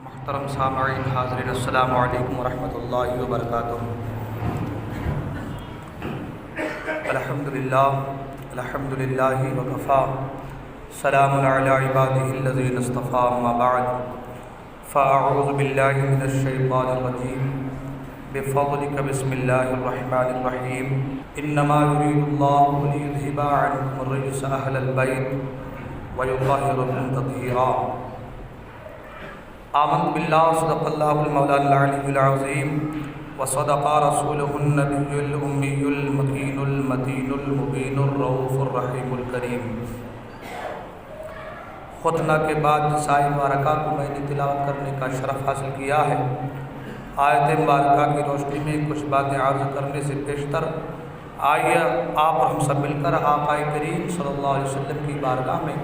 محترم سامعین حاضرین، السلام علیکم ورحمۃ اللہ وبرکاتہ۔ الحمدللہ وکفیٰ، سلام علی عبادہ الذین اصطفیٰ، اما بعد فاعوذ باللہ من الشیطان الرجیم، بفضلک بسم اللہ الرحمن الرحیم، انما یرید اللہ لیذھب عنکم الرجس اہل البیت ویطہرکم تطہیرا۔ آمنت باللہ، صدق اللہ المولانا العلی العظیم، وصدق رسولہ النبی الامی المکین المتین المبین الرؤوف الرحیم الکریم۔ خطبہ کے بعد نساء مبارکہ کو میں نے تلاوت کرنے کا شرف حاصل کیا ہے۔ آیت مبارکہ کی روشنی میں کچھ باتیں عرض کرنے سے پیشتر آئیے آپ اور ہم سب مل کر آقا کریم صلی اللہ علیہ وسلم کی بارگاہ میں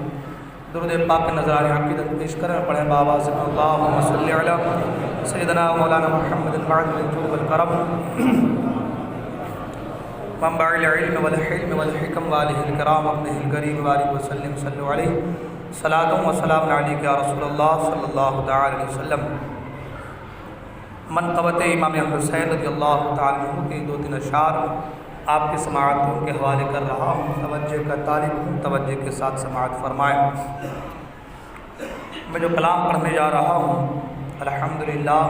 درود پاک نذران عقیدت پیش کریں، پڑھیں بآواز اللہم صلی علی سیدنا مولانا محمد المعد الجود والکرم، منبع العلم والحلم والحکم والہ الکرام، ابنہ الکریم وآلہ وسلم، صلی علیہ صلاۃ و سلام علیک یا رسول اللہ صلی اللہ تعالی علیہ وسلم۔ منقبت امام حسین رضی اللہ تعالی عنہ کے دو تین اشعار آپ کی سماعتوں کے حوالے کر رہا ہوں، توجہ کا طالب ہوں، توجہ کے ساتھ سماعت فرمائیں۔ میں جو کلام پڑھنے جا رہا ہوں الحمدللہ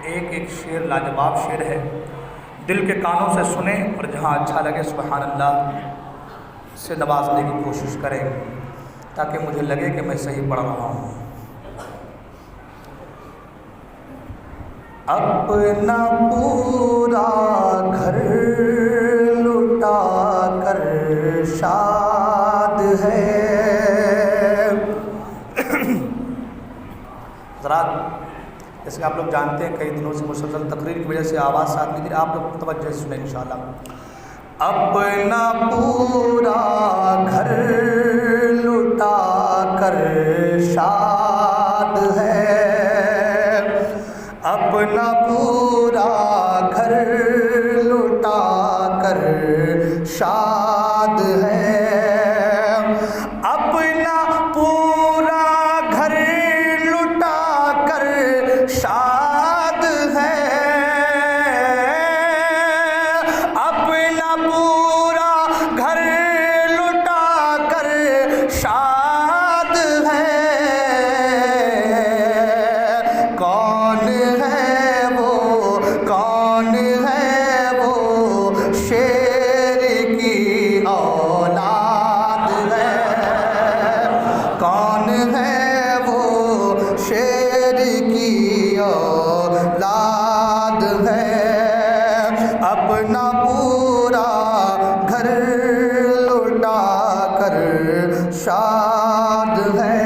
ایک ایک شعر لاجواب شعر ہے، دل کے کانوں سے سنیں اور جہاں اچھا لگے سبحان اللہ سے نوازنے کی کوشش کریں تاکہ مجھے لگے کہ میں صحیح پڑھ رہا ہوں۔ اپنا پورا گھر لٹا کر شاد ہے۔ حضرات، جیسے کہ آپ لوگ جانتے ہیں کئی دنوں سے مسلسل تقریر کی وجہ سے آواز ساتھ نہیں دی، آپ لوگ توجہ سے سنیں انشاءاللہ۔ اپنا پورا گھر لٹا کر شاد ہے، اپنا پورا گھر لٹا کر شاد ہے، اپنا پورا گھر لٹا کر شاد ہے، اپنا پورا گھر لٹا کر شاد ہے۔ کون ہے وہ، کون ہے وہ شیر کی اولاد ہے، کون ہے وہ شیر کی اولاد ہے، اپنا پورا گھر لٹا کر شاد ہے۔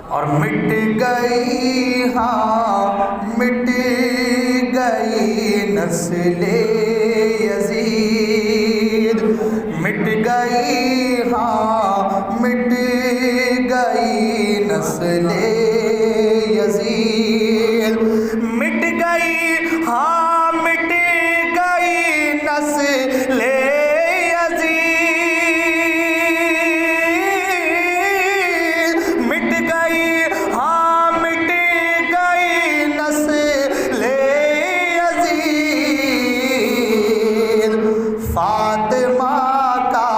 اور مٹ گئی، ہاں مٹ گئی نسل یزید، مٹ گئی، ہاں مٹ گئی نسل یزید، مٹ گئی، ہاں مٹ گئی نسل یزید، مٹ گئی، ہاں مٹ گئی نسل یزید۔ فاطمہ کا،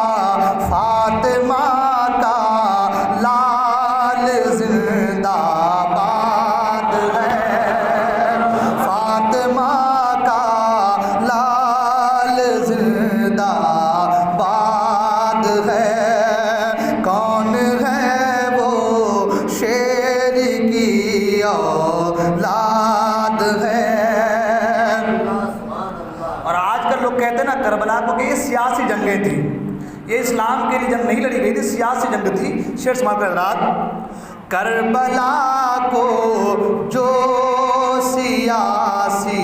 فاطمہ کا لال زندہ باد ہے، فاطمہ کا لال زندہ باد ہے، کون ہے وہ شیر کی اولاد ہے۔ اور آج کل لوگ کہتے ہیں نا کربلا کو کہ یہ سیاسی جنگیں تھیں، یہ اسلام کے لیے جنگ نہیں لڑی گئی تھی، سیاسی جنگ تھی۔ شعر سماعت کریں حضرات۔ کربلا کو جو سیاسی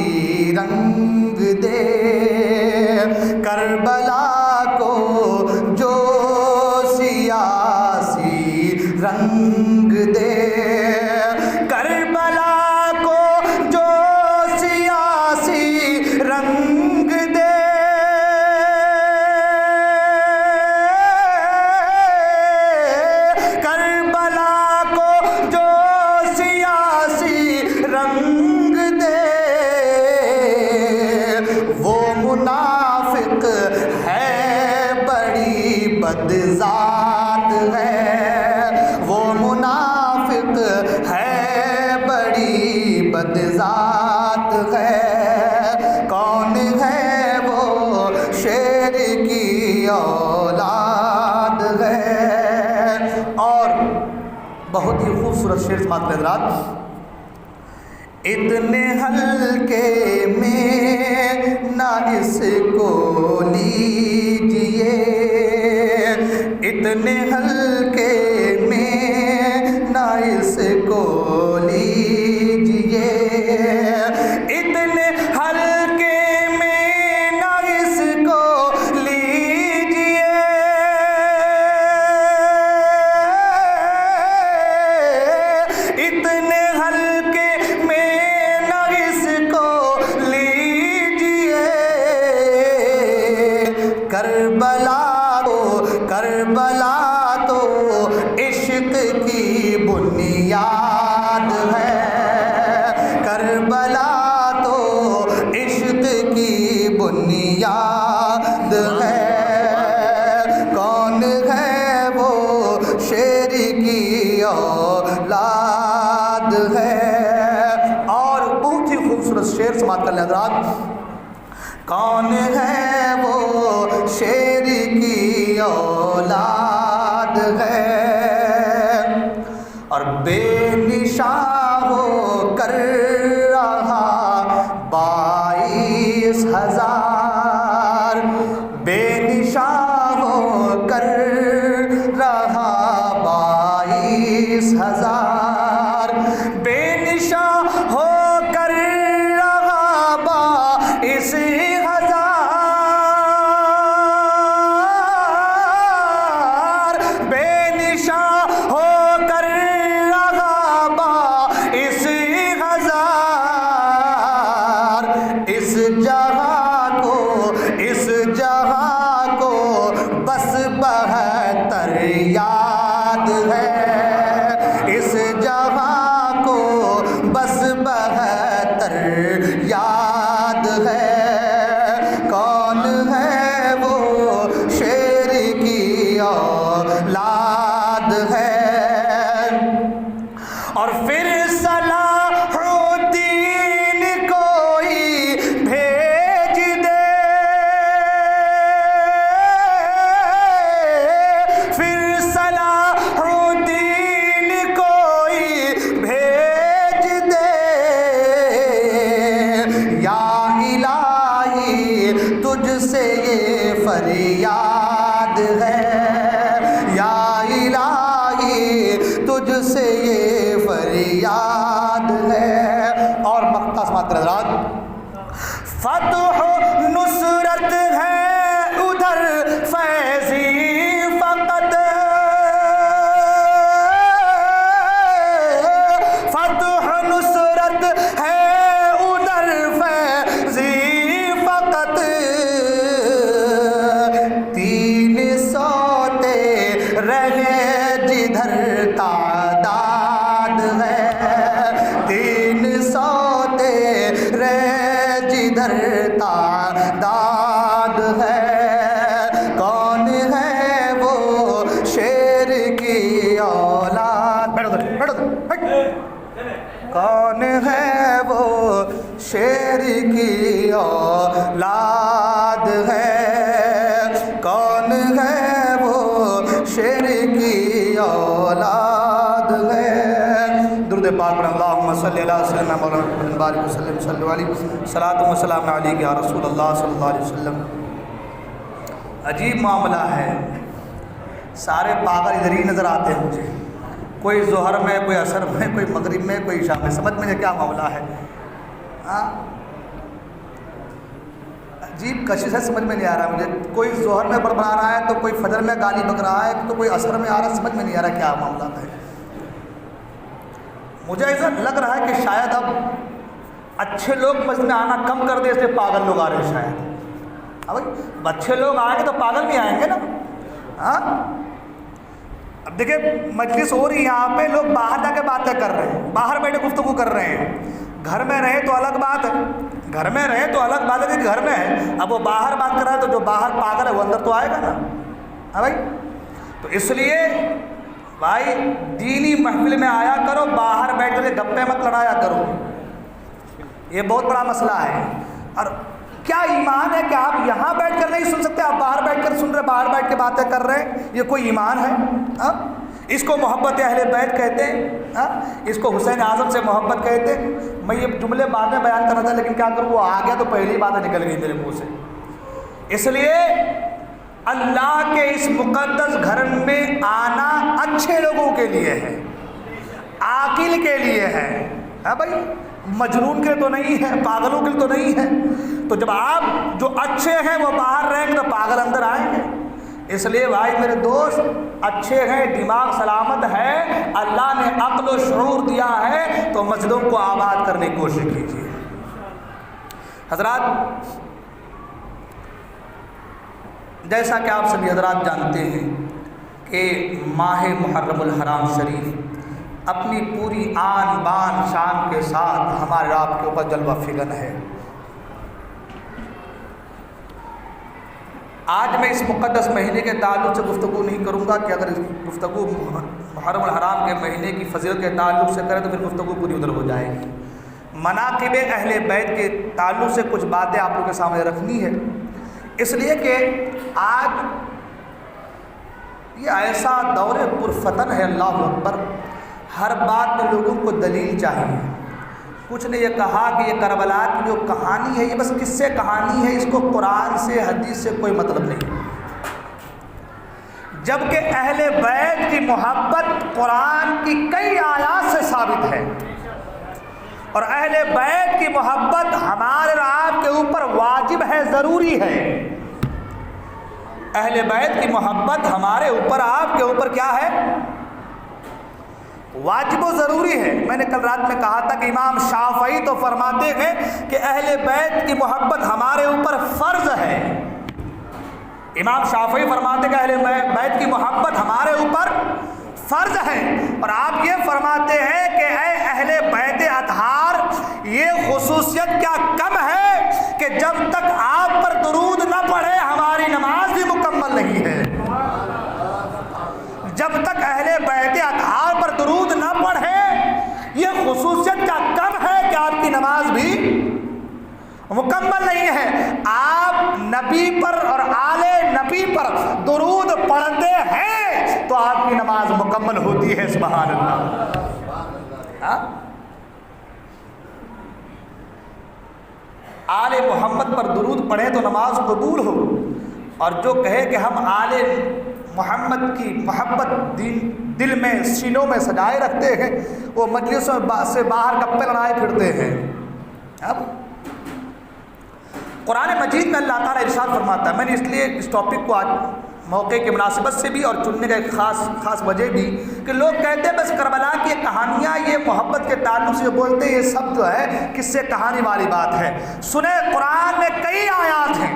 رنگ دے، کربلا کو جو سیاسی رنگ دے، کربلا کو جو سیاسی رنگ دے، کربلا کو جو خالق ہے بڑی بدذات ہے، کون ہے وہ شیر کی اولاد ہے۔ اور بہت ہی خوبصورت شعر سماعت کریں حضرات، اتنے ہلکے میں نہ اس کو لیجیے، اتنے ہلکے میں نہ اس کو لیجیے، اتنے ہلکے میں نہ اس کو لیجیے، اتنے ہلکے میں نہ اس کو لیجیے، کربلا تو عشق کی بنیاد ہے، کربلا تو عشق کی بنیاد ہے، کون ہے وہ شیر کی اولاد ہے۔ اور بہت ہی خوبصورت شعر سماعت کر لیں حضرات، کون ہے وہ شیر کی اولاد ہے، اور بے نشاں ہو کر رہا 22,000، بے نشاں ہو کر رہا 22,000، بے نشاں ہو کر رہا 22,000، بے نشاں ہو کر رہا 22,000، اس جہاں کو بس 72 یاد ہے، اس جہاں کو بس 72 یاد ہے، کون ہے وہ شیر کی اولاد ہے۔ اور پھر صلاح الدین کوئی بھیج دے، پھر صلاح الدین کوئی بھیج دے، یا الہی تجھ سے یہ فریاد ہے، یا الہی تجھ سے یہ فریاد ہے۔ اور مقطع سماعت کریں حضرات، فتح نصرت ہے ادھر فیضی فقط، فتح نصرت ہے ادھر فیضی فقط، 313 جدھر تعداد ہے، 313 جدھر تعداد ہے، کون ہے وہ شیر کی اولاد، کون ہے وہ شیر کی اولاد ہے، کون ہے وہ شیر کی اولاد ہے۔ درود پاک پر اللہم صلی اللہ وسلم مولانا محمد بارک وسلم صلی اللہ علیہ صلاۃ و سلام علیک یا رسول اللہ صلی اللہ علیہ وسلم۔ عجیب معاملہ ہے، سارے پاگل ادھر ہی نظر آتے ہیں مجھے، کوئی ظہر میں، کوئی عصر میں، کوئی مغرب میں، کوئی عشاء میں، سمجھ میں کیا معاملہ ہے؟ عجیب کشش ہے، سمجھ میں نہیں آ رہا مجھے، کوئی ظہر میں بڑبڑا رہا ہے تو کوئی فجر میں گالی بک رہا ہے تو کوئی عصر میں آ رہا ہے، سمجھ میں نہیں آ رہا کیا معاملات ہے۔ مجھے ایسا لگ رہا ہے کہ شاید اب اچھے لوگ مسجد میں آنا کم کر دے، اس لیے پاگل لوگ آ رہے ہیں شاید۔ اب اچھے لوگ آئیں گے تو پاگل بھی آئیں گے نا، ہاں۔ اب دیکھیں مجلس ہو رہی ہے یہاں پہ، لوگ باہر جا کے باتیں کر رہے ہیں، باہر بیٹھے گفتگو کر رہے ہیں، گھر میں رہے تو الگ بات ہے، گھر میں رہے تو الگ بات ہے کہ گھر میں ہے، اب وہ باہر بات کر رہا ہے تو جو باہر پاگل ہے وہ اندر تو آئے گا نا، ہاں بھائی۔ تو اس لیے بھائی دینی محفل میں آیا کرو، باہر بیٹھ کر گپے مت لڑایا کرو، یہ بہت بڑا مسئلہ ہے۔ اور کیا ایمان ہے کہ آپ یہاں بیٹھ کر نہیں سن سکتے، آپ باہر بیٹھ کر سن رہے، باہر بیٹھ کے باتیں کر رہے ہیں، یہ کوئی ایمان ہے؟ اس کو محبت اہل بیت کہتے ہیں، اس کو حسین اعظم سے محبت کہتے ہیں۔ میں یہ جملے بعد میں بیان کرنا تھا لیکن کیا کروں، وہ آ گیا تو پہلی باتیں نکل گئی میرے منہ سے۔ اس لیے اللہ کے اس مقدس گھر میں آنا اچھے لوگوں کے لیے ہے، عاقل کے لیے ہے، ہاں بھائی، مجنون کے تو نہیں ہے، پاگلوں کے تو نہیں ہے۔ تو جب آپ جو اچھے ہیں وہ باہر رہیں گے تو پاگل اندر آئیں گے۔ اس لیے بھائی میرے دوست اچھے ہیں، دماغ سلامت ہے، اللہ نے عقل و شعور دیا ہے، تو مسجدوں کو آباد کرنے کی کوشش کیجیے۔ حضرات، جیسا کہ آپ سبھی حضرات جانتے ہیں کہ ماہ محرم الحرام شریف اپنی پوری آن بان شان کے ساتھ ہمارے آپ کے اوپر جلوہ فگن ہے۔ آج میں اس مقدس مہینے کے تعلق سے گفتگو نہیں کروں گا کہ اگر گفتگو محرم الحرام کے مہینے کی فضیلت کے تعلق سے کریں تو پھر گفتگو پوری ادھر ہو جائے گی۔ مناقب اہل بیت کے تعلق سے کچھ باتیں آپ لوگوں کے سامنے رکھنی ہے، اس لیے کہ آج یہ ایسا دور پرفتن ہے، اللہ اکبر، ہر بات میں لوگوں کو دلیل چاہیے۔ کچھ نے یہ کہا کہ یہ کربلا کی جو کہانی ہے یہ بس کس سے کہانی ہے، اس کو قرآن سے حدیث سے کوئی مطلب نہیں، جبکہ اہل بیت کی محبت قرآن کی کئی آیات سے ثابت ہے، اور اہل بیت کی محبت ہمارے اور آپ کے اوپر واجب ہے، ضروری ہے۔ اہل بیت کی محبت ہمارے اوپر، آپ کے اوپر کیا ہے؟ واجب و ضروری ہے۔ میں نے کل رات میں کہا تھا کہ امام شافعی تو فرماتے ہیں کہ اہل بیت کی محبت ہمارے اوپر فرض ہے۔ امام شافعی فرماتے ہیں کہ اہل بیت کی محبت ہمارے اوپر فرض ہے، اور آپ یہ فرماتے ہیں کہ اے اہل بیت اطہار، یہ خصوصیت کیا کم ہے کہ جب تک آپ پر درود نہ پڑھے ہماری نماز بھی مکمل نہیں ہے۔ جب تک اہل بیت اطہار پر درود نہ پڑھے، یہ خصوصیت کیا کم ہے کہ آپ کی نماز بھی مکمل نہیں ہے۔ آپ نبی پر اور آل نبی پر درود پڑھتے ہیں تو آپ کی نماز مکمل ہوتی ہے، سبحان اللہ۔ آل محمد پر درود پڑھے تو نماز قبول ہو، اور جو کہے کہ ہم آل محمد کی محبت دل میں سینوں میں سجائے رکھتے ہیں، وہ مجلسوں سے باہر گپے لڑائے پھرتے ہیں۔ اب قرآن مجید میں اللہ تعالیٰ ارشاد فرماتا ہے، میں نے اس لیے اس ٹاپک کو آج موقع کی مناسبت سے بھی اور چننے کا ایک خاص وجہ بھی کہ لوگ کہتے ہیں بس کربلا کی کہانیاں، یہ محبت کے تعلق سے جو بولتے ہیں یہ سب جو ہے کس سے کہانی والی بات ہے۔ سنیں، قرآن میں کئی آیات ہیں،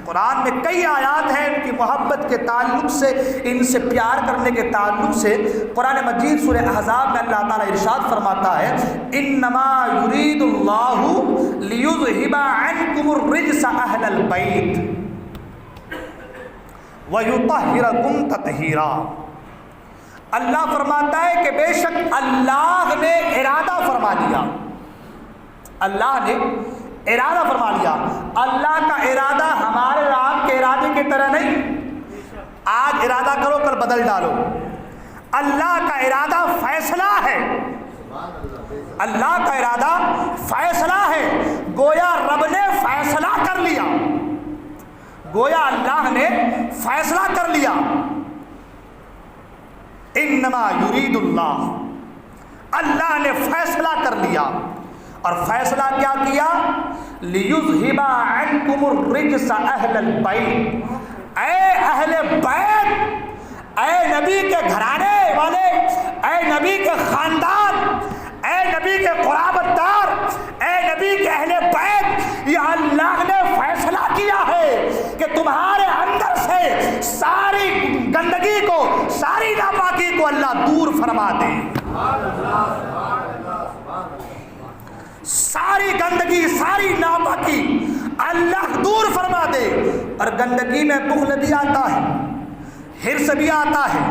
قرآن میں کئی آیات ہیں ان کی محبت کے تعلق سے، ان سے پیار کرنے کے تعلق سے۔ قرآن مجید سورہ احزاب میں اللہ تعالیٰ ارشاد فرماتا ہے، انما یرید اللہ لیذہب عنکم الرجس اہل البیت وَيُطَهِّرَكُمْ تَطْهِيرًا۔ اللہ فرماتا ہے کہ بے شک اللہ نے ارادہ فرما لیا، اللہ نے ارادہ فرما لیا۔ اللہ کا ارادہ ہمارے اور آپ کے ارادے کی طرح نہیں، آج ارادہ کرو کل بدل ڈالو۔ اللہ کا ارادہ فیصلہ ہے، اللہ کا ارادہ فیصلہ ہے، گویا رب نے فیصلہ کر لیا، گویا اللہ نے فیصلہ کر لیا۔ انما یرید اللہ، اللہ نے فیصلہ کر لیا، اور فیصلہ کیا کیا؟ لیذہب عنکم الرجس اہل البیت، اے اہل بیت، اے نبی کے گھرانے والے، اے نبی کے خاندان، اے نبی کے قرابت دار، اے نبی کے اہل بیت، یہ اللہ نے فیصلہ کیا ہے کہ تمہارے اندر سے ساری گندگی کو، ساری ناپاکی کو اللہ دور فرما دے، ساری گندگی، ساری ناپاکی اللہ دور فرما دے۔ اور گندگی میں بخل بھی آتا ہے، حرص بھی آتا ہے،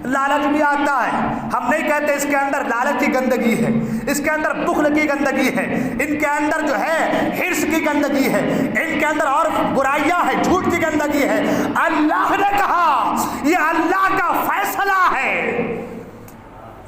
لالچ بھی آتا ہے. ہم نہیں کہتے اس کے اندر لالچ کی گندگی ہے، اس کے اندر بخل کی گندگی ہے، ان کے اندر جو ہے حرص کی گندگی ہے، ان کے اندر اور برائیاں ہیں، جھوٹ کی گندگی ہے. اللہ نے کہا یہ اللہ کا فیصلہ ہے،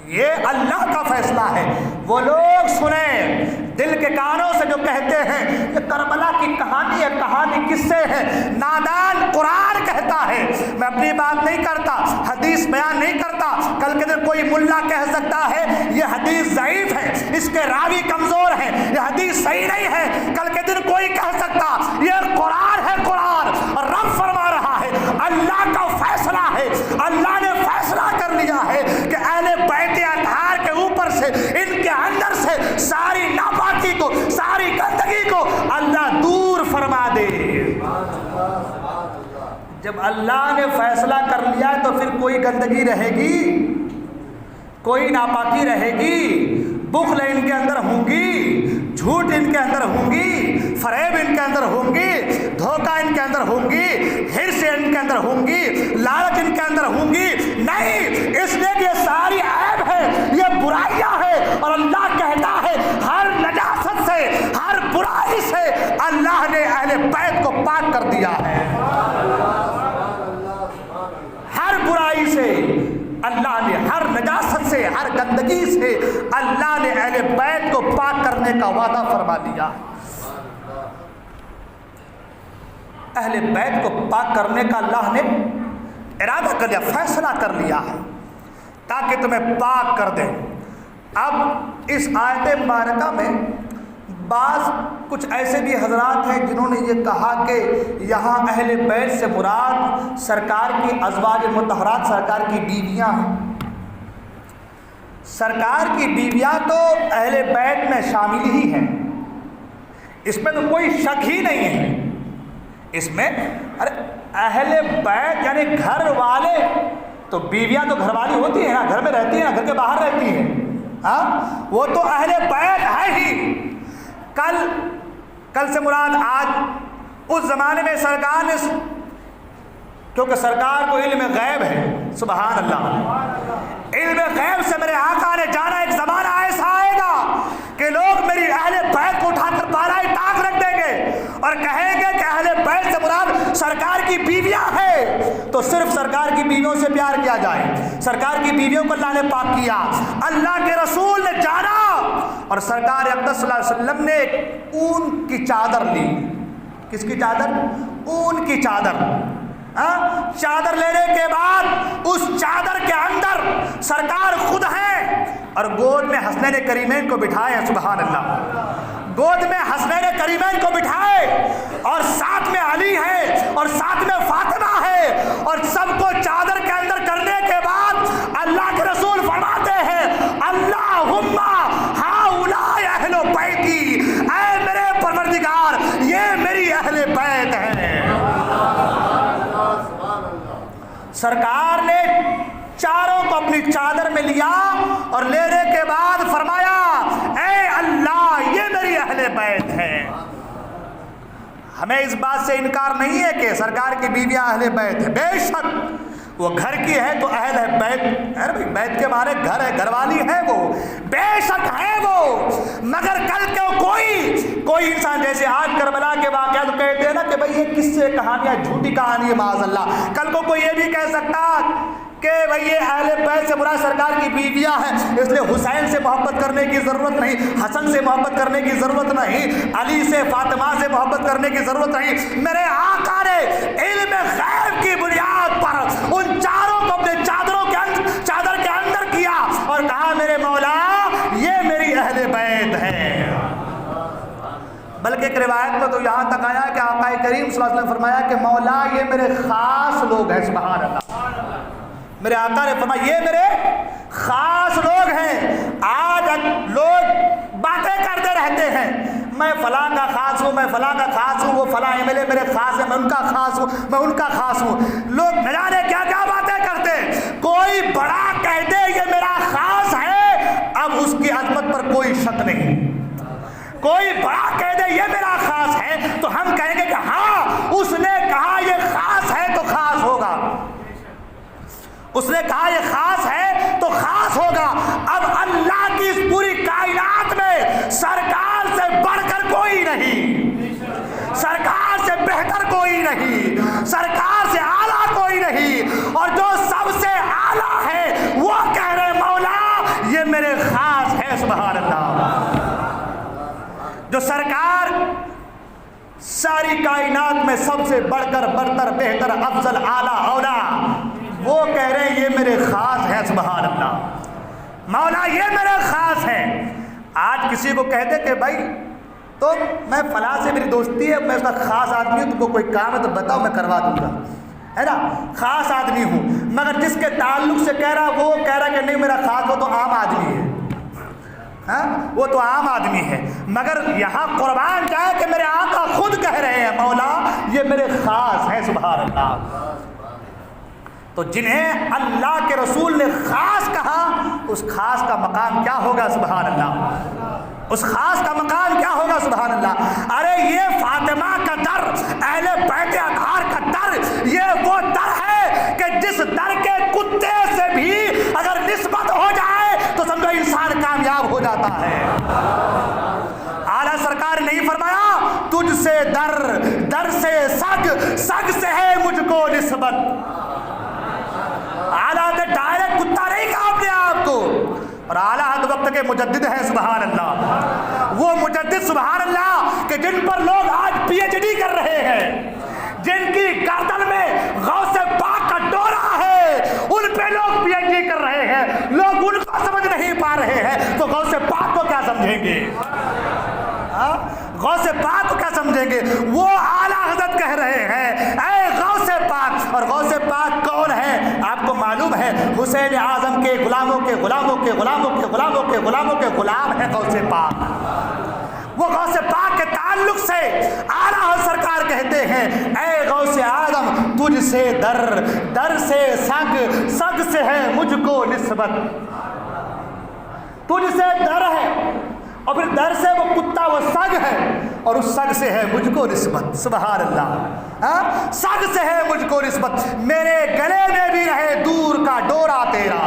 یہ اللہ کا فیصلہ ہے. وہ لوگ سنیں دل کے کانوں سے جو کہتے ہیں کہ کربلا کی کہانی ہے، کہانی کس سے ہے، نادان قرآن کہتا ہے. میں اپنی بات نہیں کرتا، حدیث بیان نہیں کرتا. کل کے دن کوئی ملا کہہ سکتا ہے یہ حدیث ضعیف ہے، اس کے راوی کمزور ہیں، یہ حدیث صحیح نہیں ہے. کل کے دن کوئی کہہ سکتا یہ قرآن ہے، قرآن اور رب فرما رہا ہے، اللہ کا فیصلہ ہے. اللہ نے فیصلہ کر لیا ہے کہ اہل بیت اطہار کے اوپر سے، ان کے اندر سے ساری ناپاکی کو، ساری گندگی کو اللہ دور فرما دے. جب اللہ نے فیصلہ کر لیا تو پھر کوئی گندگی رہے گی، کوئی ناپاکی رہے گی؟ بخل ان کے اندر ہوں گی، جھوٹ ان کے اندر ہوں گی، فریب ان کے اندر ہوں گی، دھوکہ ان کے اندر ہوں گی، حرص ان کے اندر ہوں گی، لالچ ان کے اندر ہوں گی؟ نہیں، اس لیے کہ یہ ساری عیب ہے، یہ برائیاں ہے. اور اللہ کہتا ہے ہر نجاست سے، ہر برائی سے اللہ نے اہل بیت کو پاک کر دیا ہے. ہر برائی سے اللہ نے، ہر نجاست سے، ہر گندگی سے اللہ نے اہل بیت کو پاک کرنے کا وعدہ فرما دیا. اہل بیت کو پاک کرنے کا اللہ نے ارادہ کر لیا، فیصلہ کر لیا ہے تاکہ تمہیں پاک کر دے. اب اس آیت مبارکہ میں بعض کچھ ایسے بھی حضرات ہیں جنہوں نے یہ کہا کہ یہاں اہل بیت سے مراد سرکار کی ازواج مطہرات، سرکار کی بیویاں ہیں. سرکار کی بیویاں تو اہل بیت میں شامل ہی ہیں، اس میں تو کوئی شک ہی نہیں ہے. اس میں ارے اہل بیت یعنی گھر والے، تو بیویاں تو گھر والی ہوتی ہیں نا، گھر میں رہتی ہیں نا، گھر کے باہر رہتی ہیں. ہاں وہ تو اہل بیت ہے ہی. کل سے مراد آج، اس زمانے میں سرکار نے، کیونکہ سرکار کو علم غیب ہے، سبحان اللہ، علم غیب سے میرے آقا نے جانا ایک زمانہ ایسا آئے گا کہ لوگ میری اہل بیت کو اٹھا کر بالائے طاق رکھ دیں گے اور کہیں گے کہ اہل بیت سے مراد سرکار کی بیویاں ہیں، تو صرف سرکار کی بیویوں سے پیار کیا جائے. سرکار کی بیویوں کو اللہ نے پاک کیا، اللہ کے رسول نے جانا اور سرکار اقدس صلی اللہ علیہ وسلم نے ایک اون کی چادر لی. کس کی چادر؟ اون کی چادر. چادر لینے کے بعد اس چادر کے اندر سرکار خود ہیں اور گود میں حسنین کریمین کو بٹھائے ہیں. سبحان اللہ، گود میں حسنین کریمین کو بٹھائے اور ساتھ میں علی ہے اور ساتھ میں فاطمہ ہے، اور سب کو چادر کے اندر کرنے کے بعد اللہ کے رسول فرماتے ہیں اللہم ہؤلاء اہل بیتی، اے میرے پروردگار یہ میری اہل بیت ہیں. سرکار نے چاروں کو اپنی چادر میں لیا اور لینے کے بعد فرمایا اے اللہ یہ میری اہل بیت ہیں. ہمیں اس بات سے انکار نہیں ہے کہ سرکار کی بیویاں اہل بیت ہیں، بے شک وہ گھر کی ہے تو اہل ہے بیت. ارے بیت کے معنی گھر ہے، گھر والی ہے، وہ بے شک ہے وہ. مگر کل کو کوئی انسان، جیسے آج کربلا کے واقعات تو کہتے ہیں نا کہ بھئی یہ کس سے کہانیاں، جھوٹی کہانی ہے معاذ اللہ. کل کو کوئی یہ بھی کہہ سکتا کہ بھئی یہ اہل بیت سے مراد سرکار کی بیویاں ہیں، اس لیے حسین سے محبت کرنے کی ضرورت نہیں، حسن سے محبت کرنے کی ضرورت نہیں، علی سے، فاطمہ سے محبت کرنے کی ضرورت نہیں. میرے آقا نے علم غیب کی بنیاد پر ان چاروں کو اپنے چادر کے اندر کیا اور کہا میرے مولا یہ میری اہل بیت ہے. بلکہ ایک روایت میں تو یہاں تک آیا کہ آقا کریم صلی اللہ علیہ وسلم فرمایا کہ مولا یہ میرے خاص لوگ ہیں. سبحان اللہ، میرے آقا نے فرمایا یہ میرے خاص لوگ ہیں. آج لوگ باتیں کرتے رہتے ہیں میں فلاں کا خاص ہوں، میں فلاں کا خاص ہوں، وہ فلاں ایم ایل اے میرے خاص ہے، میں ان کا خاص ہوں، میں ان کا خاص ہوں. لوگ نہ جانے کیا کیا باتیں کرتے. کوئی بڑا کہتے یہ میرا خاص ہے، اب اس کی عظمت پر کوئی شک نہیں. کوئی بڑا کہہ دے یہ میرا خاص ہے تو ہم کہیں گے کہ ہاں اس نے کہا یہ خاص ہے تو خاص ہوگا. اس نے کہا یہ خاص ہے تو خاص ہوگا. اب اللہ کی اس پوری کائنات میں سرکار سے بڑھ کر کوئی نہیں, سرکار سے بہتر کوئی نہیں, سرکار سے اعلیٰ کوئی نہیں, اور جو سب سے اعلیٰ ہے وہ کہہ رہے مولا یہ میرے خاص ہے. سبحان اللہ. جو سرکار ساری کائنات میں سب سے بڑھ کر برتر بہتر افضل اعلیٰ اولا, وہ کہہ رہے ہیں یہ میرے خاص ہیں. سبحان اللہ. مولا یہ میرے خاص ہیں. آج کسی کو کہتے کہ بھائی تو میں فلاں سے میری دوستی ہے, میں اس کا خاص آدمی ہوں, تم کو کوئی کام ہے تو بتاؤ میں کروا دوں گا, ہے نا, خاص آدمی ہوں. مگر جس کے تعلق سے کہہ رہا وہ کہہ رہا کہ نہیں میرا خاص ہو تو عام آدمی ہے, ہاں وہ تو عام آدمی ہے. مگر یہاں قربان جائے کہ میرے آقا خود کہہ رہے ہیں مولا یہ میرے خاص ہیں. سبحان اللہ. تو جنہیں اللہ کے رسول نے خاص کہا اس خاص کا مقام کیا ہوگا. سبحان اللہ. اس خاص کا مقام کیا ہوگا. سبحان اللہ. ارے یہ فاطمہ کا در, اہل بیت اطہار کا در, یہ وہ در ہے کہ جس در کے کتے سے بھی اگر نسبت ہو جائے تو سمجھو انسان کامیاب ہو جاتا ہے. اعلیٰ سرکار نے نہیں فرمایا تجھ سے در, در سے سگ, سگ سے ہے مجھ کو نسبت. اعلیٰ نے ڈائریکٹ کتا نہیں کہا اپنے آپ کو, اور اعلیٰ حد وقت کے مجدد ہیں. سبحان اللہ. وہ مجدد سبحان اللہ کہ جن پر لوگ آج پی ایچ ڈی کر رہے ہیں, جن کی گردن میں غوث پاک کا ڈورا ہے, ان پہ لوگ پی ایچ ڈی کر رہے ہیں. لوگ ان کو سمجھ نہیں پا رہے ہیں تو غوث پاک کو کیا سمجھیں گے. غوث پاک کو کیا سمجھیں گے. وہ اعلیٰ حضرت کہہ رہے ہیں اے غوث پاک. اور غوث پاک کون ہے آپ کو معلوم ہے, حسین اعظم کے غلاموں کے غلاموں کے غلاموں کے غلاموں کے غلاموں کے غلام ہے غوث پاک. وہ غوث پاک کے تعلق سے اعلیٰ سرکار کہتے ہیں اے غوث اعظم تجھ سے در, در سے سگ, سگ سے ہے مجھ کو نسبت. تجھ سے در ہے اور پھر در سے وہ کتا وہ سگ ہے اور اس سگ سے ہے مجھ کو نسبت. سبحان اللہ. سگ سے ہے مجھ کو نسبت. میرے گلے میں بھی رہے دور کا ڈورا تیرا,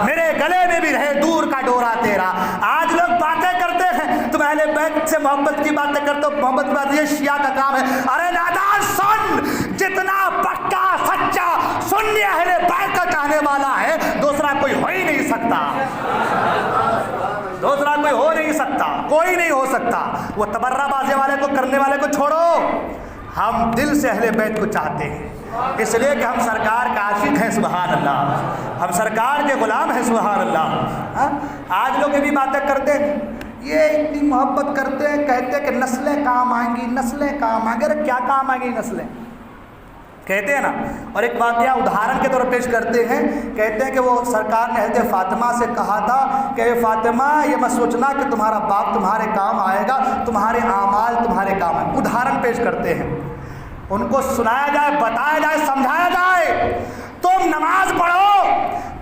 میرے گلے میں بھی رہے دور کا ڈورا تیرا. آج لوگ باتیں کرتے ہیں تم اہل بیت سے محبت کی باتیں کرتے ہو, محبت کی بات یہ شیعہ کا کام ہے. ارے نادان سن, جتنا پکا سچا سنی اہل بیت کا چاہنے والا ہے دوسرا کوئی ہو ہی نہیں سکتا, دوسرا کوئی ہو نہیں سکتا, کوئی نہیں ہو سکتا. وہ تبرہ بازی والے کو کرنے والے کو چھوڑو, ہم دل سے اہل بیت کو چاہتے ہیں اس لیے کہ ہم سرکار کا عاشق ہیں. سبحان اللہ. ہم سرکار کے غلام ہیں. سبحان اللہ. آج لوگ یہ بھی باتیں کرتے ہیں, یہ اتنی محبت کرتے ہیں, کہتے ہیں کہ نسلیں کام آئیں گی, نسلیں کام آئیں گی. ارے کیا کام آئیں گی نسلیں, کہتے ہیں نا. اور ایک واقعہ ادھارن کے طور پر پیش کرتے ہیں, کہتے ہیں کہ وہ سرکار نے حضرت فاطمہ سے کہا تھا کہ اے فاطمہ یہ مت سوچنا کہ تمہارا باپ تمہارے کام آئے گا, تمہارے اعمال تمہارے کام آئے. ادھارن پیش کرتے ہیں, ان کو سنایا جائے, بتایا جائے, سمجھایا جائے. تم نماز پڑھو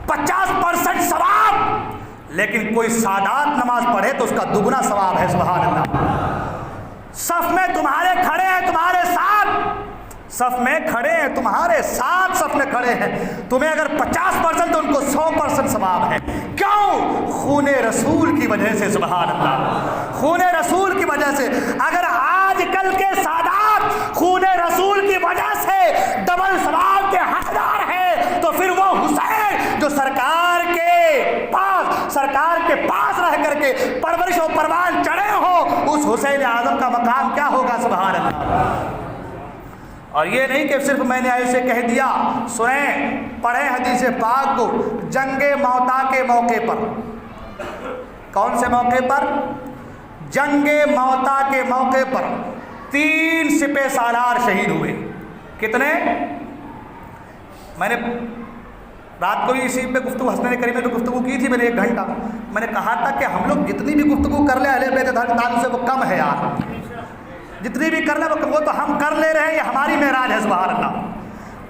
50% ثواب, لیکن کوئی سادات نماز پڑھے تو اس کا دگنا ثواب ہے. سبحان اللہ. صف میں تمہارے کھڑے ہیں تمہارے ساتھ, صف میں کھڑے ہیں تمہارے ساتھ, صف میں کھڑے ہیں, تمہیں اگر 50% تو ان کو 100% ثواب ہے. کیوں؟ خون رسول کی وجہ سے. سبحان اللہ. خون رسول کی وجہ سے. اگر آج کل کے سادات خون رسول کی وجہ سے ڈبل ثواب کے حقدار ہیں تو پھر وہ حسین جو سرکار کے پاس رہ کر کے پرورش و پروان چڑھے ہو, اس حسین اعظم کا مقام کیا ہوگا. سبحان اللہ. اور یہ نہیں کہ صرف میں نے ایسے کہہ دیا. سنیں, پڑھیں حدیث پاک کو. جنگ موتا کے موقع پر, کون سے موقع پر؟ جنگ موتا کے موقع پر 3 سپہ سالار شہید ہوئے. کتنے؟ میں نے رات کو بھی اسی پہ گفتگو, حسنین کریم میں تو گفتگو کی تھی میں نے 1 گھنٹہ. میں نے کہا تھا کہ ہم لوگ جتنی بھی گفتگو کر لیں اہل بیت تعلق سے وہ کم ہے یار, جتنی بھی کر لیں وہ تو ہم کر لے رہے ہیں, یہ ہماری معراج ہے. سبحان اللہ.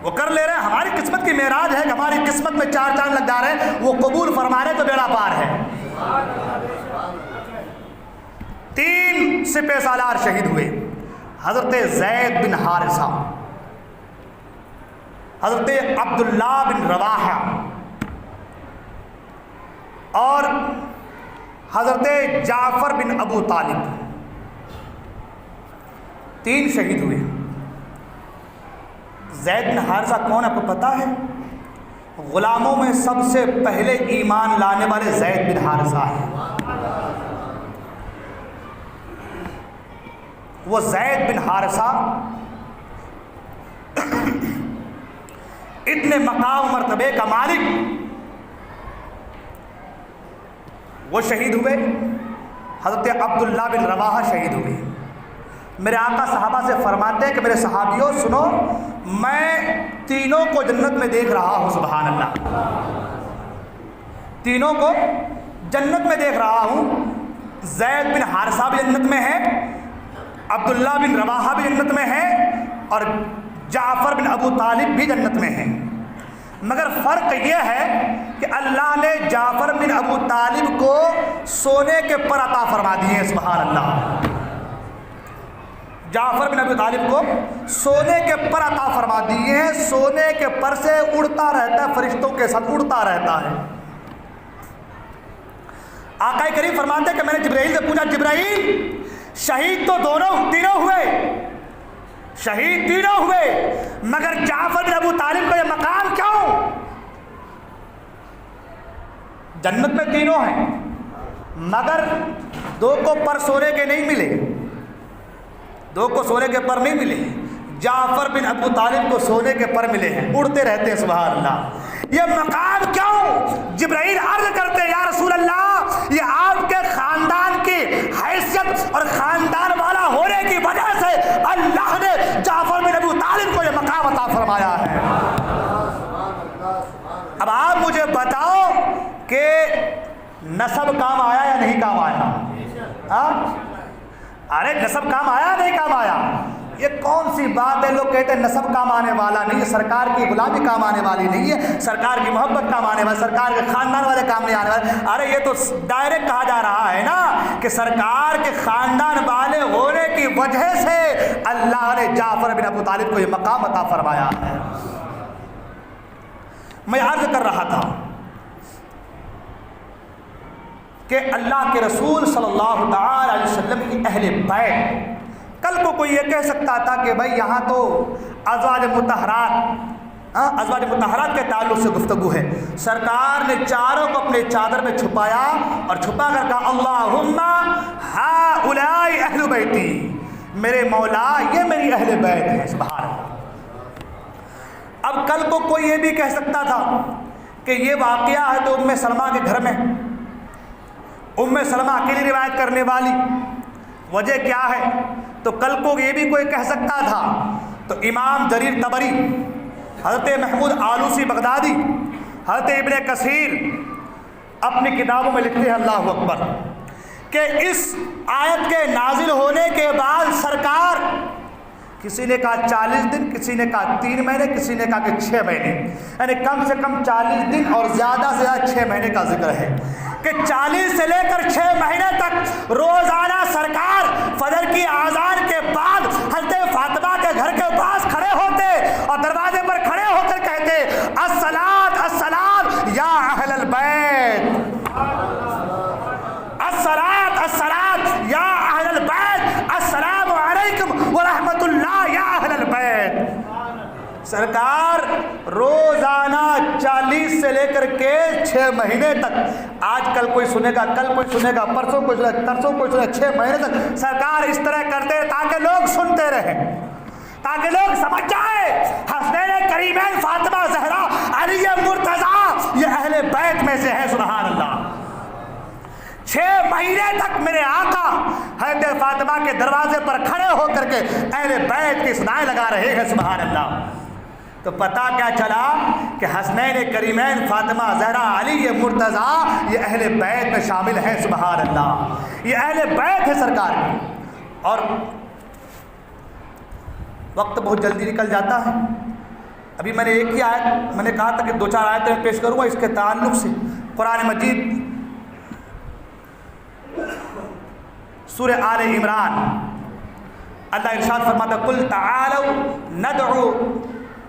وہ کر لے رہے ہیں, ہماری قسمت کی معراج ہے کہ ہماری قسمت میں 4 چاند لگ جا رہے ہیں, وہ قبول فرما رہے تو بیڑا پار ہے. 3 سپہ سالار شہید ہوئے. حضرت زید بن حارثہ, حضرت عبداللہ بن رواحہ اور حضرت جعفر بن ابو طالب، 3 شہید ہوئے۔ زید بن حارثہ کون آپ کو پتہ ہے؟ غلاموں میں سب سے پہلے ایمان لانے والے زید بن حارثہ ہیں۔ وہ زید بن حارثہ اتنے مقام مرتبے کا مالک، وہ شہید ہوئے۔ حضرت عبداللہ بن رواحہ شہید ہوئے۔ میرے آقا صحابہ سے فرماتے ہیں کہ میرے صحابیوں سنو، میں تینوں کو جنت میں دیکھ رہا ہوں، سبحان اللہ، تینوں کو جنت میں دیکھ رہا ہوں۔ زید بن حارثہ بھی جنت میں ہے، عبداللہ بن رواحہ بھی جنت میں ہے، اور جعفر بن ابو طالب بھی جنت میں ہیں۔ مگر فرق یہ ہے کہ اللہ نے جعفر بن ابو طالب کو سونے کے پر عطا فرما دیے ہیں، سبحان اللہ۔ جعفر بن ابو طالب کو سونے کے پر عطا فرما دیے ہیں، سونے کے پر سے اڑتا رہتا ہے، فرشتوں کے ساتھ اڑتا رہتا ہے۔ آقا کریم فرماتے ہیں کہ میں نے جبرائیل سے پوچھا، جبرائیل شہید تو تینوں ہوئے، شہید تینوں ہوئے، مگر جعفر بن ابو طالب کا یہ مقام کیوں؟ جنت میں تینوں ہیں مگر 2 کو پر سونے کے نہیں ملے، 2 کو سونے کے پر نہیں ملے، جعفر بن ابو طالب کو سونے کے پر ملے ہیں، اڑتے رہتے ہیں، سبحان اللہ۔ یہ مقام کیوں؟ جبرائیل عرض کرتے ہیں، یا رسول اللہ، یہ آپ کے خاندان کی حیثیت اور خاندان والا ہونے کی وجہ سے اللہ نے جعفر بن ابو طالب کو یہ مقام عطا فرمایا ہے۔ اب آپ مجھے بتاؤ کہ نسب کام آیا یا نہیں کام آیا؟ ارے نسب کام آیا نہیں کام آیا؟ یہ کون سی بات ہے؟ لوگ کہتے ہیں نسب کام آنے والا نہیں ہے، سرکار کی غلامی کام آنے والی نہیں ہے، سرکار کی محبت کام آنے والی، سرکار کے خاندان والے کام نہیں آنے والے۔ ارے یہ تو ڈائریکٹ کہا جا رہا ہے نا کہ سرکار کے خاندان والے ہونے کی وجہ سے اللہ نے جعفر بن ابو طالب کو یہ مقام عطا فرمایا ہے۔ میں عرض کر رہا تھا کہ اللہ کے رسول صلی اللہ تعالی علیہ وسلم کی اہل بیت، کل کو کوئی یہ کہہ سکتا تھا کہ بھائی یہاں تو ازواج مطہرات کے تعلق سے گفتگو ہے۔ سرکار نے چاروں کو اپنے چادر میں چھپایا اور چھپا کر کہا، اللہم ہؤلاء اہل بیتی، میرے مولا یہ میری اہل بیت ہے، سبحان اللہ۔ اب کل کو کوئی یہ بھی کہہ سکتا تھا کہ یہ واقعہ ہے تو ام سلمہ کے گھر میں، ام سلمہ اکیلی روایت کرنے والی، وجہ کیا ہے؟ تو کل کو یہ بھی کوئی کہہ سکتا تھا۔ تو امام جریر طبری، حضرت محمود آلوسی بغدادی، حضرت ابن کثیر اپنی کتابوں میں لکھتے ہیں، اللہ اکبر، کہ اس آیت کے نازل ہونے کے بعد سرکار، کسی نے کہا 40 دن، کسی نے کہا 3 مہینے، کسی نے کہا کہ 6 مہینے، یعنی کم سے کم 40 دن اور زیادہ سے زیادہ 6 مہینے کا ذکر ہے کہ 40 سے لے کر 6 مہینے تک روزانہ سرکار فجر کی اذان کے بعد حضرت فاطمہ کے گھر کے پاس کھڑے ہوتے اور دروازے پر کھڑے ہو کر کہتے، الصلاۃ الصلاۃ یا اہل البیت، الصلاۃ الصلاۃ یا اہل البیت، السلام علیکم ورحمۃ اللہ یا اہل البیت۔ سرکار روزانہ 40 سے لے کر کے 6 مہینے تک، آج کل کوئی سنے گا، کل کوئی سنے گا، پرسوں کوئی سنے گا، ترسوں کوئی سنے گا، 6 مہینے تک سرکار اس طرح کرتے تاکہ لوگ سنتے رہیں، تاکہ لوگ سمجھ جائیں حسنین کریمین فاطمہ زہرا علی مرتضیٰ یہ اہل بیت میں سے ہیں، سبحان اللہ۔ 6 مہینے تک میرے آقا حضرت فاطمہ کے دروازے پر کھڑے ہو کر کے اہل بیت کی صدائیں لگا رہے ہیں، سبحان اللہ۔ تو پتہ کیا چلا کہ حسنین کریمین فاطمہ زہرا علی مرتضیٰ یہ اہل بیت میں شامل ہیں، سبحان اللہ، یہ اہل بیت ہے سرکار کی۔ اور وقت بہت جلدی نکل جاتا ہے، ابھی میں نے ایک ہی آیت، میں نے کہا تھا کہ 2-4 آیتیں پیش کروں گا اس کے تعلق سے۔ قرآن مجید سورہ آل عمران، اللہ ارشاد فرماتا، قل تعالوا ندعو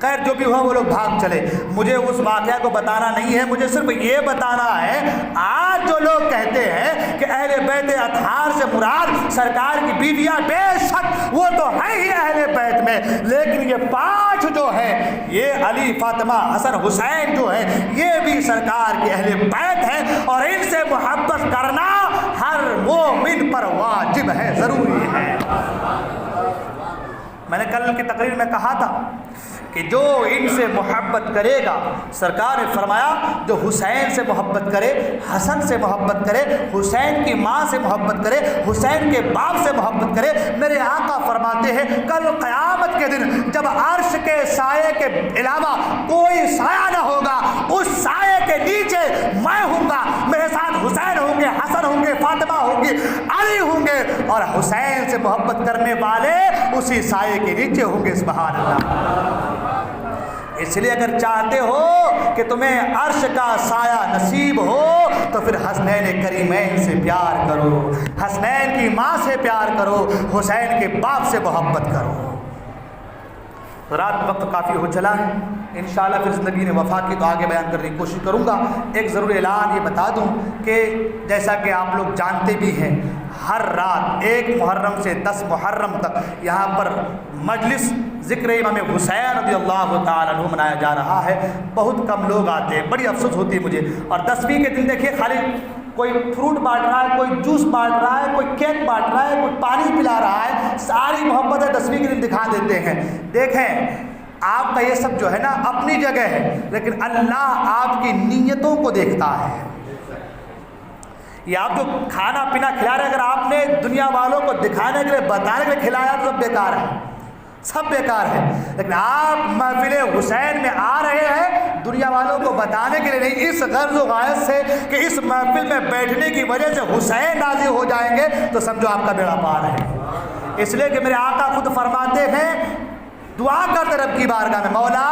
خیر جو بھی ہوا وہ لوگ بھاگ چلے. مجھے اس واقعہ کو بتانا نہیں ہے, مجھے صرف یہ بتانا ہے آج جو لوگ کہتے ہیں کہ اہل بیت اطہار سے مراد سرکار کی بیویاں, بے شک وہ تو ہیں ہی اہل بیت میں, لیکن یہ 5 جو ہیں, یہ علی, فاطمہ, حسن, حسین جو ہیں, یہ بھی سرکار کے اہل بیت ہیں, اور ان سے محبت کرنا ہر مومن پر واجب ہے, ضروری ہے. میں نے کل کی تقریر میں کہا تھا کہ جو ان سے محبت کرے گا, سرکار نے فرمایا جو حسین سے محبت کرے, حسن سے محبت کرے, حسین کی ماں سے محبت کرے, حسین کے باپ سے محبت کرے, میرے آقا فرماتے ہیں کل قیامت کے دن جب عرش کے سائے کے علاوہ کوئی سایہ نہ ہوگا, اس سائے کے نیچے میں ہوں گا, میرے ساتھ حسین ہوں گے, حسن ہوں گے, فاطمہ ہوں گی, علی ہوں گے, اور حسین سے محبت کرنے والے اسی سائے کے نیچے ہوں گے. سبحان اللہ. اس لیے اگر چاہتے ہو کہ تمہیں عرش کا سایہ نصیب ہو تو پھر حسنین کریمین سے پیار کرو, حسنین کی ماں سے پیار کرو, حسین کے باپ سے محبت کرو. رات وقت کافی ہو چلا ہے, انشاءاللہ پھر زندگی نے وفا کی تو آگے بیان کرنے کی کوشش کروں گا. ایک ضروری اعلان یہ بتا دوں کہ جیسا کہ آپ لوگ جانتے بھی ہیں, ہر رات 1 محرم سے 10 محرم تک یہاں پر مجلس ذکر امام حسین رضی اللہ تعالیٰ عنہ منایا جا رہا ہے. بہت کم لوگ آتے ہیں, بڑی افسوس ہوتی ہے مجھے. اور 10ویں کے دن دیکھیے خالی کوئی فروٹ بانٹ رہا ہے, کوئی جوس بانٹ رہا ہے, کوئی کیک بانٹ رہا ہے, کوئی پانی پلا رہا ہے, ساری محبتیں 10ویں کے دن دکھا دیتے ہیں. دیکھیں آپ کا یہ سب جو ہے نا اپنی جگہ ہے, لیکن اللہ آپ کی نیتوں کو دیکھتا ہے. یہ آپ جو کھانا پینا کھلا رہے ہیں, اگر آپ نے دنیا والوں کو دکھانے کے لیے, بتانے کے لیے کھلایا تو سب بیکار ہے, سب بیکار ہے. لیکن آپ محفل حسین میں آ رہے ہیں دنیا والوں کو بتانے کے لیے نہیں, اس غرض و غایت سے کہ اس محفل میں بیٹھنے کی وجہ سے حسین راضی ہو جائیں گے, تو سمجھو آپ کا بیڑا پار ہے. اس لیے کہ میرے آقا خود فرماتے ہیں, دعا کرتے رب کی بارگاہ میں, مولا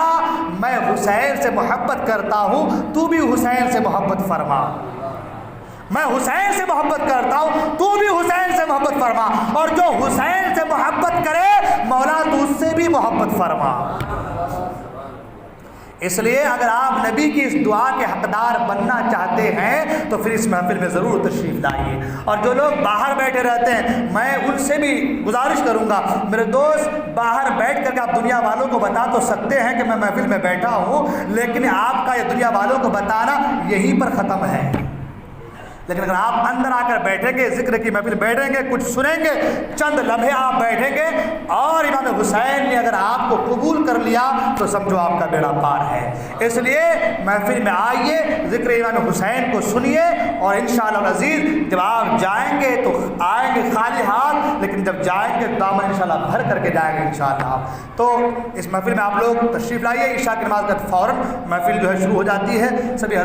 میں حسین سے محبت کرتا ہوں, تو بھی حسین سے محبت فرما. میں حسین سے محبت کرتا ہوں, تو بھی حسین سے محبت فرما, اور جو حسین سے محبت کرے مولا تو اس سے بھی محبت فرما. اس لیے اگر آپ نبی کی اس دعا کے حقدار بننا چاہتے ہیں تو پھر اس محفل میں ضرور تشریف لائیے. اور جو لوگ باہر بیٹھے رہتے ہیں, میں ان سے بھی گزارش کروں گا, میرے دوست باہر بیٹھ کر کے آپ دنیا والوں کو بتا تو سکتے ہیں کہ میں محفل میں بیٹھا ہوں, لیکن آپ کا یہ دنیا والوں کو بتانا یہیں پر ختم ہے. لیکن اگر آپ اندر آ کر بیٹھیں گے, ذکر کی محفل بیٹھیں گے, کچھ سنیں گے, چند لمحے آپ بیٹھیں گے, اور امام حسین نے اگر آپ کو قبول کر لیا تو سمجھو آپ کا بیڑا پار ہے. اس لیے محفل میں آئیے, ذکر امام حسین کو سنیے, اور انشاءاللہ العزیز جب آپ جائیں گے تو آئیں گے خالی ہاتھ, لیکن جب جائیں گے دامن انشاءاللہ بھر کر کے جائیں گے انشاءاللہ. تو اس محفل میں آپ لوگ تشریف لائیے. عشاء کی نماز کا فوراً محفل جو ہے شروع ہو جاتی ہے. سبھی